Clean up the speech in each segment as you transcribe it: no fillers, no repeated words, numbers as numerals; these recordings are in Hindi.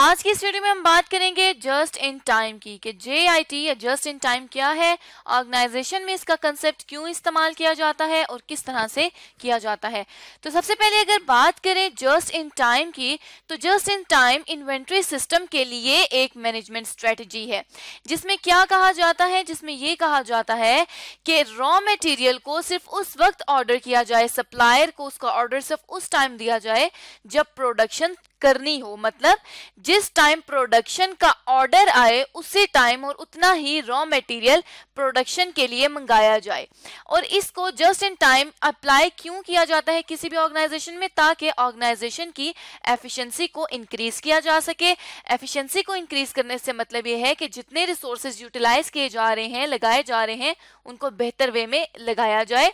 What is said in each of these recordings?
आज की इस वीडियो में हम बात करेंगे जस्ट इन टाइम की कि JIT या जस्ट इन टाइम क्या है, ऑर्गेनाइजेशन में इसका कंसेप्ट क्यों इस्तेमाल किया जाता है और किस तरह से किया जाता है। तो सबसे पहले अगर बात करें जस्ट इन टाइम की, तो just in time inventory system के लिए एक मैनेजमेंट स्ट्रेटजी है जिसमें क्या कहा जाता है, जिसमें ये कहा जाता है कि रॉ मटेरियल को सिर्फ उस वक्त ऑर्डर किया जाए, सप्लायर को उसका ऑर्डर सिर्फ उस टाइम दिया जाए जब प्रोडक्शन करनी हो। मतलब जिस टाइम प्रोडक्शन का ऑर्डर आए उसी टाइम और उतना ही रॉ मटेरियल प्रोडक्शन के लिए मंगाया जाए। और इसको जस्ट इन टाइम अप्लाई क्यों किया जाता है किसी भी ऑर्गेनाइजेशन में, ताकि ऑर्गेनाइजेशन की एफिशिएंसी को इंक्रीज किया जा सके। एफिशिएंसी को इंक्रीज करने से मतलब ये है कि जितने रिसोर्सेज यूटिलाइज किए जा रहे हैं, लगाए जा रहे हैं, उनको बेहतर वे में लगाया जाए।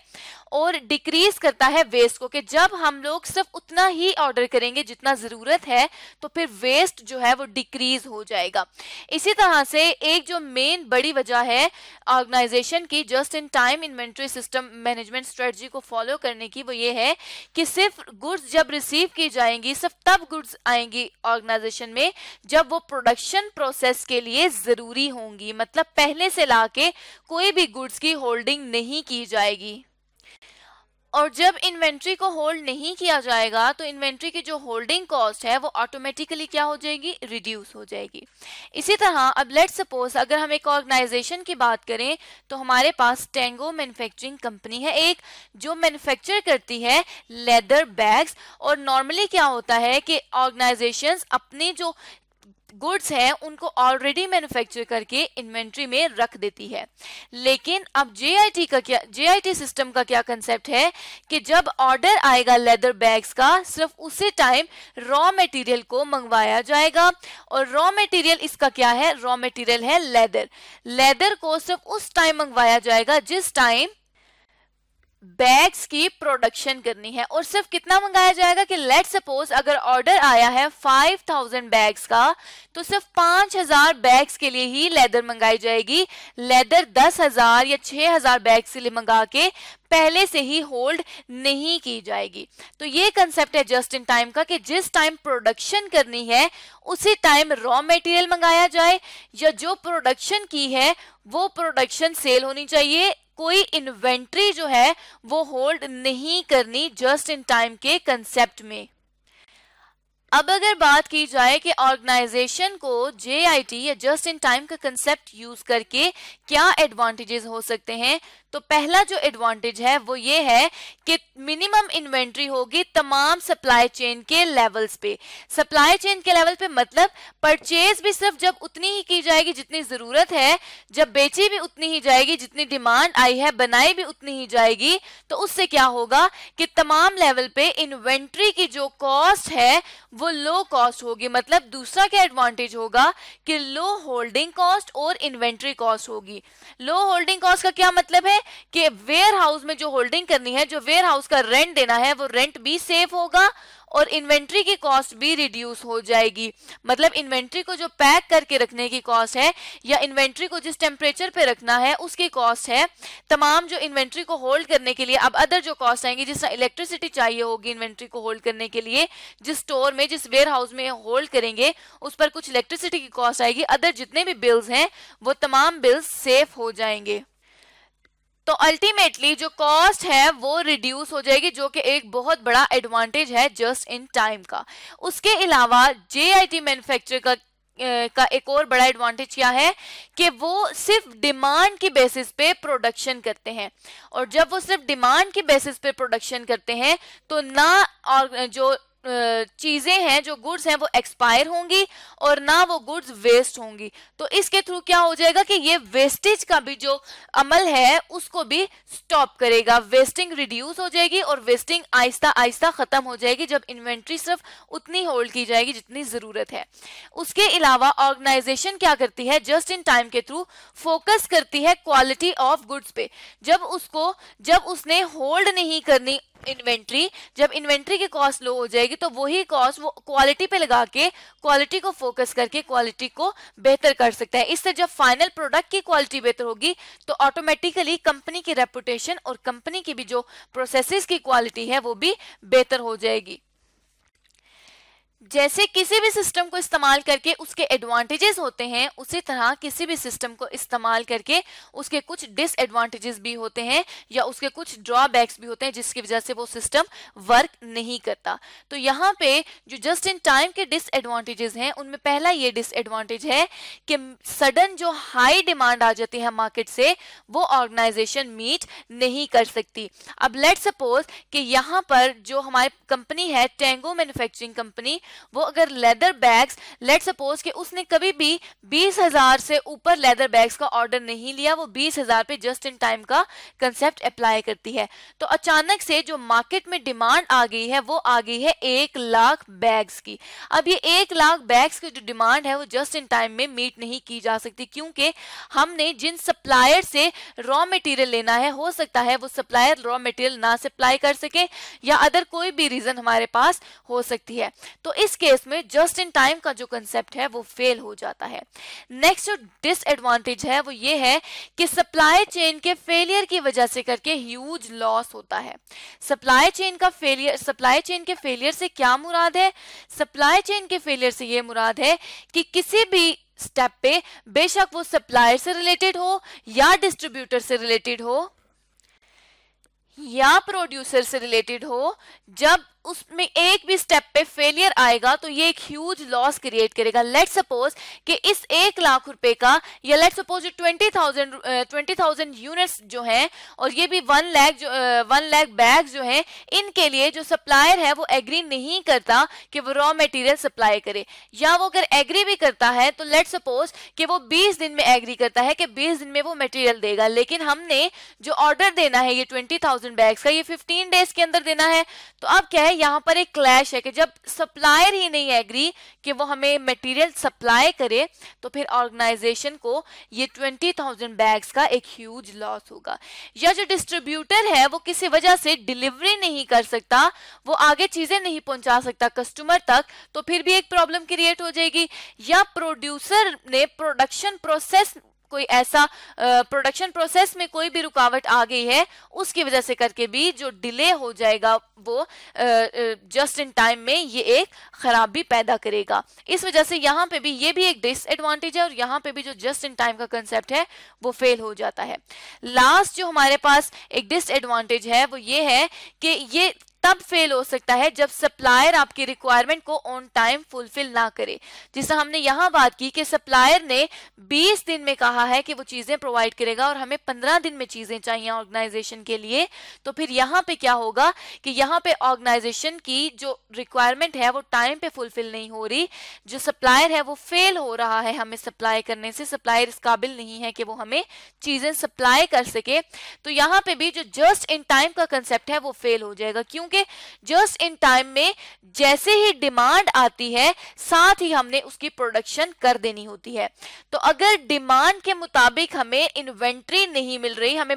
और डिक्रीज करता है वेस्ट को, कि जब हम लोग सिर्फ उतना ही ऑर्डर करेंगे जितना जरूरत है तो फिर वेस्ट जो है वो डिक्रीज हो जाएगा। इसी तरह से एक जो मेन बड़ी वजह है ऑर्गेनाइजेशन की just in time inventory system management strategy को फॉलो करने की, वो ये है कि सिर्फ गुड्स जब रिसीव की जाएंगी सिर्फ तब गुड्स आएंगी ऑर्गेनाइजेशन में जब वो प्रोडक्शन प्रोसेस के लिए जरूरी होंगी। मतलब पहले से लाके कोई भी गुड्स की होल्डिंग नहीं की जाएगी। और जब इन्वेंट्री को होल्ड नहीं किया जाएगा तो इन्वेंट्री की जो होल्डिंग कॉस्ट है वो ऑटोमेटिकली क्या हो जाएगी, रिड्यूस हो जाएगी। इसी तरह अब लेट्स सपोज अगर हम एक ऑर्गेनाइजेशन की बात करें तो हमारे पास टेंगो मैन्युफैक्चरिंग कंपनी है एक, जो मैन्युफैक्चर करती है लेदर बैग्स। और नॉर्मली क्या होता है कि ऑर्गेनाइजेशंस अपनी जो गुड्स हैं उनको ऑलरेडी मैन्युफैक्चर करके इन्वेंट्री में रख देती है। लेकिन अब JIT सिस्टम का क्या कंसेप्ट है कि जब ऑर्डर आएगा लेदर बैग्स का, सिर्फ उसी टाइम रॉ मटेरियल को मंगवाया जाएगा। और रॉ मटेरियल इसका क्या है, रॉ मटेरियल है लेदर। लेदर को सिर्फ उस टाइम मंगवाया जाएगा जिस टाइम बैग्स की प्रोडक्शन करनी है। और सिर्फ कितना मंगाया जाएगा कि लेट्स सपोज अगर ऑर्डर आया है 5000 बैग्स का, तो सिर्फ 5000 बैग्स के लिए ही लेदर मंगाई जाएगी। लेदर 10,000 या 6,000 बैग्स के लिए मंगा के पहले से ही होल्ड नहीं की जाएगी। तो ये कंसेप्ट है जस्ट इन टाइम का कि जिस टाइम प्रोडक्शन करनी है उसी टाइम रॉ मटेरियल मंगाया जाए, या जो प्रोडक्शन की है वो प्रोडक्शन सेल होनी चाहिए। कोई इन्वेंट्री जो है वो होल्ड नहीं करनी जस्ट इन टाइम के कंसेप्ट में। अब अगर बात की जाए कि ऑर्गेनाइजेशन को JIT या जस्ट इन टाइम का कंसेप्ट यूज करके क्या एडवांटेजेस हो सकते हैं, तो पहला जो एडवांटेज है वो ये है कि मिनिमम इन्वेंट्री होगी तमाम सप्लाई चेन के लेवल्स पे। सप्लाई चेन के लेवल पे मतलब परचेज भी सिर्फ जब उतनी ही की जाएगी जितनी जरूरत है, जब बेची भी उतनी ही जाएगी जितनी डिमांड आई है, बनाई भी उतनी ही जाएगी। तो उससे क्या होगा कि तमाम लेवल पे इन्वेंट्री की जो कॉस्ट है वो लो कॉस्ट होगी। मतलब दूसरा क्या एडवांटेज होगा कि लो होल्डिंग कॉस्ट और इन्वेंट्री कॉस्ट होगी। लो होल्डिंग कॉस्ट का क्या मतलब है कि वेयर हाउस में जो होल्डिंग करनी है, जो वेयर हाउस का रेंट देना है, वो रेंट भी सेव होगा और इन्वेंट्री की कॉस्ट भी रिड्यूस हो जाएगी। मतलब इन्वेंट्री को जो पैक करके रखने की कॉस्ट है या इन्वेंट्री को जिस टेम्परेचर पे रखना है उसकी कॉस्ट है, तमाम जो इन्वेंट्री को होल्ड करने के लिए अब अदर जो कॉस्ट आएंगी, जिस इलेक्ट्रिसिटी चाहिए होगी इन्वेंट्री को होल्ड करने के लिए, जिस स्टोर में जिस वेयर हाउस में होल्ड करेंगे उस पर कुछ इलेक्ट्रिसिटी की कॉस्ट आएगी, अदर जितने भी बिल्स हैं वो तमाम बिल्स सेफ हो जाएंगे। तो अल्टीमेटली जो कॉस्ट है वो रिड्यूस हो जाएगी, जो कि एक बहुत बड़ा एडवांटेज है जस्ट इन टाइम का। उसके अलावा JIT मैन्युफैक्चर का एक और बड़ा एडवांटेज क्या है कि वो सिर्फ डिमांड की बेसिस पे प्रोडक्शन करते हैं। और जब वो सिर्फ डिमांड की बेसिस पे प्रोडक्शन करते हैं तो ना और जो चीजें हैं, जो गुड्स हैं वो एक्सपायर होंगी और ना वो गुड्स वेस्ट होंगी। तो इसके थ्रू क्या हो जाएगा कि ये वेस्टेज का भी जो अमल है उसको भी स्टॉप करेगा। वेस्टिंग रिड्यूस हो जाएगी और वेस्टिंग आहिस्ता आहिस्ता खत्म हो जाएगी जब इन्वेंट्री सिर्फ उतनी होल्ड की जाएगी जितनी जरूरत है। उसके अलावा ऑर्गेनाइजेशन क्या करती है, जस्ट इन टाइम के थ्रू फोकस करती है क्वालिटी ऑफ गुड्स पे। जब उसने होल्ड नहीं करनी इन्वेंट्री, जब इन्वेंट्री की कॉस्ट लो हो जाएगी तो वही कॉस्ट वो क्वालिटी पे लगा के क्वालिटी को फोकस करके क्वालिटी को बेहतर कर सकता है। इससे जब फाइनल प्रोडक्ट की क्वालिटी बेहतर होगी तो ऑटोमेटिकली कंपनी की रेपुटेशन और कंपनी की भी जो प्रोसेसेस की क्वालिटी है वो भी बेहतर हो जाएगी। जैसे किसी भी सिस्टम को इस्तेमाल करके उसके एडवांटेजेस होते हैं, उसी तरह किसी भी सिस्टम को इस्तेमाल करके उसके कुछ डिसएडवांटेजेस भी होते हैं या उसके कुछ ड्रॉबैक्स भी होते हैं जिसकी वजह से वो सिस्टम वर्क नहीं करता। तो यहाँ पे जो जस्ट इन टाइम के डिसएडवांटेजेस हैं उनमें पहला ये डिसएडवांटेज है कि सडन जो हाई डिमांड आ जाती है मार्केट से वो ऑर्गेनाइजेशन मीट नहीं कर सकती। अब लेट्स सपोज कि यहाँ पर जो हमारी कंपनी है टेंगो मैन्युफैक्चरिंग कंपनी, वो अगर लेदर बैग्स, लेट सपोज कि उसने कभी भी 20,000 से ऊपर लेदर बैग्स का ऑर्डर नहीं लिया, वो 20,000 पे जस्ट इन टाइम का कंसेप्ट अप्लाई करती है, तो अचानक से जो मार्केट में डिमांड आ गई है वो आ गई है 1,00,000 बैग्स की। अब ये 1,00,000 बैग्स की जो डिमांड है वो जस्ट इन टाइम में मीट नहीं की जा सकती, क्योंकि हमने जिन सप्लायर से रॉ मटेरियल लेना है हो सकता है वो सप्लायर रॉ मटेरियल ना सप्लाई कर सके या अदर कोई भी रीजन हमारे पास हो सकती है। तो इस केस में जस्ट इन टाइम का जो कंसेप्ट है वो फेल हो जाता है। नेक्स्ट जो डिसएडवांटेज है वो ये है कि सप्लाई चेन के फेलियर की वजह से करके ह्यूज लॉस होता है। सप्लाई चेन के फेलियर से क्या मुराद है? सप्लाई चेन के फेलियर से ये मुराद है कि किसी भी स्टेप पे, बेशक वो सप्लायर से रिलेटेड हो या डिस्ट्रीब्यूटर से रिलेटेड हो या प्रोड्यूसर से रिलेटेड हो, जब उसमें एक भी स्टेप पे फेलियर आएगा तो ये एक ह्यूज लॉस क्रिएट करेगा। लेट्स सपोज कि इस 1,00,000 रुपए का या लेट्स सपोज 20,000 यूनिट्स जो हैं और ये भी 1,00,000 बैग जो हैं, इनके लिए जो सप्लायर है वो एग्री नहीं करता कि वो रॉ मटेरियल सप्लाई करे, या वो अगर एग्री भी करता है तो लेट्स सपोज कि वो 20 दिन में एग्री करता है कि 20 दिन में वो मटेरियल देगा, लेकिन हमने जो ऑर्डर देना है ये 20,000 बैग्स का ये 15 डेज के अंदर देना है। तो अब क्या है, यहाँ पर एक क्लैश है कि जब सप्लायर ही नहीं एग्री कि वो हमें मटेरियल सप्लाई करे तो फिर ऑर्गेनाइजेशन को ये 20,000 बैग्स का एक ह्यूज लॉस होगा। या जो डिस्ट्रीब्यूटर है वो किसी वजह से डिलीवरी नहीं कर सकता, वो आगे चीजें नहीं पहुंचा सकता कस्टमर तक, तो फिर भी एक प्रॉब्लम क्रिएट हो जाएगी। या प्रोड्यूसर ने प्रोडक्शन प्रोसेस में कोई भी रुकावट आ गई है, उसकी वजह से करके भी जो डिले हो जाएगा वो जस्ट इन टाइम में ये एक खराबी पैदा करेगा। इस वजह से यहाँ पे भी ये भी एक डिसएडवांटेज है और यहाँ पे भी जो जस्ट इन टाइम का कंसेप्ट है वो फेल हो जाता है। लास्ट जो हमारे पास एक डिसएडवांटेज है वो ये है कि ये तब फेल हो सकता है जब सप्लायर आपकी रिक्वायरमेंट को ऑन टाइम फुलफिल ना करे। जिससे हमने यहाँ बात की कि सप्लायर ने 20 दिन में कहा है कि वो चीजें प्रोवाइड करेगा और हमें 15 दिन में चीजें चाहिए ऑर्गेनाइजेशन के लिए, तो फिर यहाँ पे क्या होगा कि यहाँ पे ऑर्गेनाइजेशन की जो रिक्वायरमेंट है वो टाइम पे फुलफिल नहीं हो रही, जो सप्लायर है वो फेल हो रहा है हमें सप्लाई करने से, सप्लायर इस काबिल नहीं है कि वो हमें चीजें सप्लाई कर सके। तो यहाँ पे भी जो जस्ट इन टाइम का कंसेप्ट है वो फेल हो जाएगा, क्योंकि जस्ट इन टाइम में जैसे ही डिमांड आती है साथ ही हमने उसकी प्रोडक्शन कर देनी होती है। तो अगर डिमांड के मुताबिक हमें इन्वेंट्री नहीं मिल रही, हमें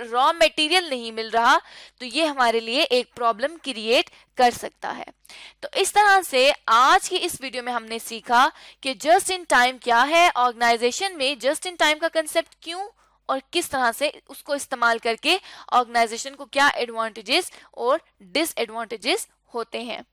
रॉ मटेरियल नहीं मिल रहा, तो ये हमारे लिए एक प्रॉब्लम क्रिएट कर सकता है। तो इस तरह से आज की इस वीडियो में हमने सीखा कि जस्ट इन टाइम क्या है, ऑर्गेनाइजेशन में जस्ट इन टाइम का कंसेप्ट क्यों और किस तरह से उसको इस्तेमाल करके ऑर्गेनाइजेशन को क्या एडवांटेजेस और डिसएडवांटेजेस होते हैं।